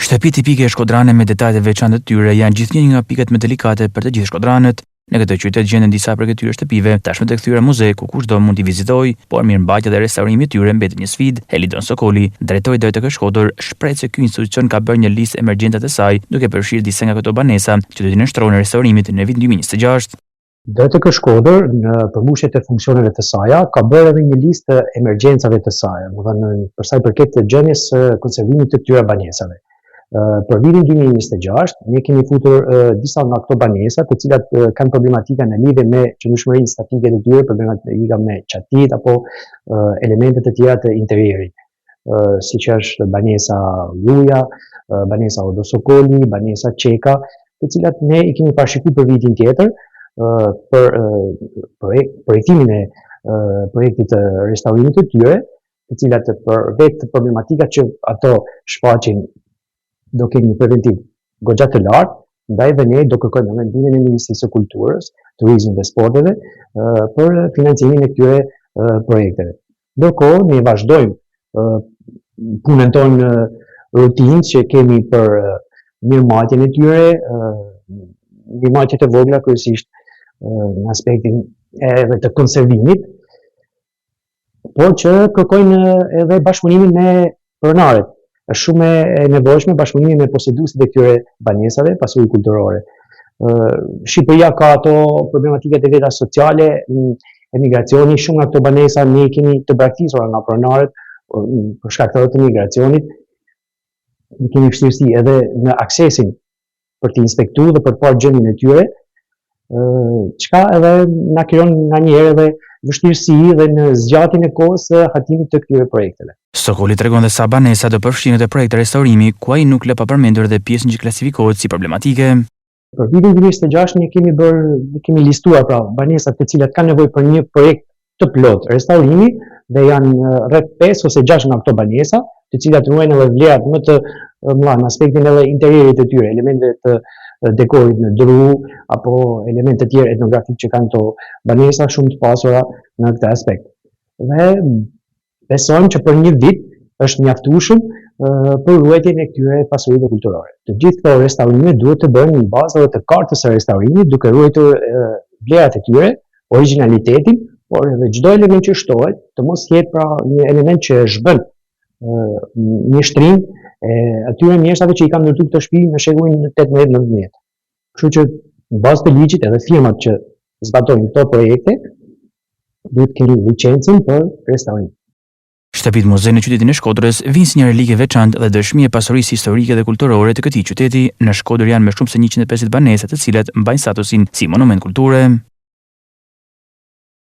Shtëpi tipike shkodrane me detajet e veçantë të tyre janë gjithnjë nga pikat më delikate për të gjithë shkodranët. Në këtë qytet gjenden disa prej këtyre shtëpive, tashmë të kthyer muze ku kushdo mund t'i vizitojë, por mirëmbajtja dhe restaurimi i tyre mbetet një sfidë. Helidon Sokoli, drejtori i DTK Shkodër, shpreh se ky institucion ka bërë një listë emergjente të saj, duke përfshirë disa nga këto banesa që do t'i nënshtrohen restaurimit në vitin 2026. DTK Shkodër në përmbushjet e funksioneve të saj ka bërë edhe një listë të emergjencave të saj, domethënë për sa i përket të gjendjes së konservimit të këtyre banesave. Për vitin 2026, ne kemi futur disa nga këto banesa, të cilat kanë problematika në lidhje me qëndrueshmërinë statike të tyre, problematika me qatit apo elemente të tjera të interierit, siç është banesa Luja, banesa Odo Sokoli, banesa Çeka, të cilat ne i kemi parashikuar për vitin tjetër për projektimin e projektit të restaurimit të tyre, të cilat për vetë problematikat që ato shfaqin do kemi një preventiv goxha të lartë, ndaj dhe ne do kërkojmë mendimin e Ministrisë së Kulturës, Turizmit dhe Sporteve për financimin e këtyre projekteve. Ndërkohë, ne vazhdojmë punën tonë rutinë që kemi për mirëmbajtjen e tyre, mirëmbajtje të vogla kryesisht në aspektin edhe të konservimit, por që kërkojnë edhe bashkëpunimin me pronarët. Është shumë e nevojshme bashkëpunimi me poseduesit e këtyre banesave, pasuri kulturore. Shqipëria ka ato problematikat e veta sociale, emigracioni, shumë nga këto banesa ne kemi të braktisura nga pronarët për shkak të migracionit. Ne kemi vështirësi edhe në aksesin për të inspektuar dhe për të parë gjendjen e tyre, çka edhe na krijon nganjëherë edhe vështirësi dhe në zgjatjen e kohës së hatimit të këtyre projekteve. Sokoli tregon dhe sa banesa do përfshihen te projekti restaurimi, ku ai nuk lë pa përmendur dhe pjesën që klasifikohet si problematike. Për vitin 2026 ne kemi listuar pra banesat të cilat kanë nevojë për një projekt të plot restaurimi dhe janë rreth 5 ose 6 nga këto banesa, të cilat ruajnë edhe vlerat më të mëdha në aspektin edhe interierit të tyre, elemente të dekorit në dru apo elemente të tjera etnografik që kanë këto banesa shumë të pasura në këtë aspekt. Dhe besojmë që për një vit është mjaftueshëm për ruajtjen e këtyre pasurive kulturore. Të gjithë këto restaurime duhet të bëhen në bazë të kartës së restaurimit, duke ruajtur vlerat e tyre, origjinalitetin, por edhe çdo element që shtohet të mos jetë pra një element që zhbën një shtrim atyre mjeshtave që i kanë ndërtuar këtë shtëpi në shekullin 18-19. Kështu që në bazë të ligjit edhe firmat që zbatojnë këto projekte duhet të kenë licencën për restaurim. Shtëpitë muze në qytetin e Shkodrës vijnë si një relikë veçantë dhe dëshmi e pasurisë historike dhe kulturore të këtij qyteti. Në Shkodër janë më shumë se 150 banesa të cilat mbajnë statusin si monument kulture.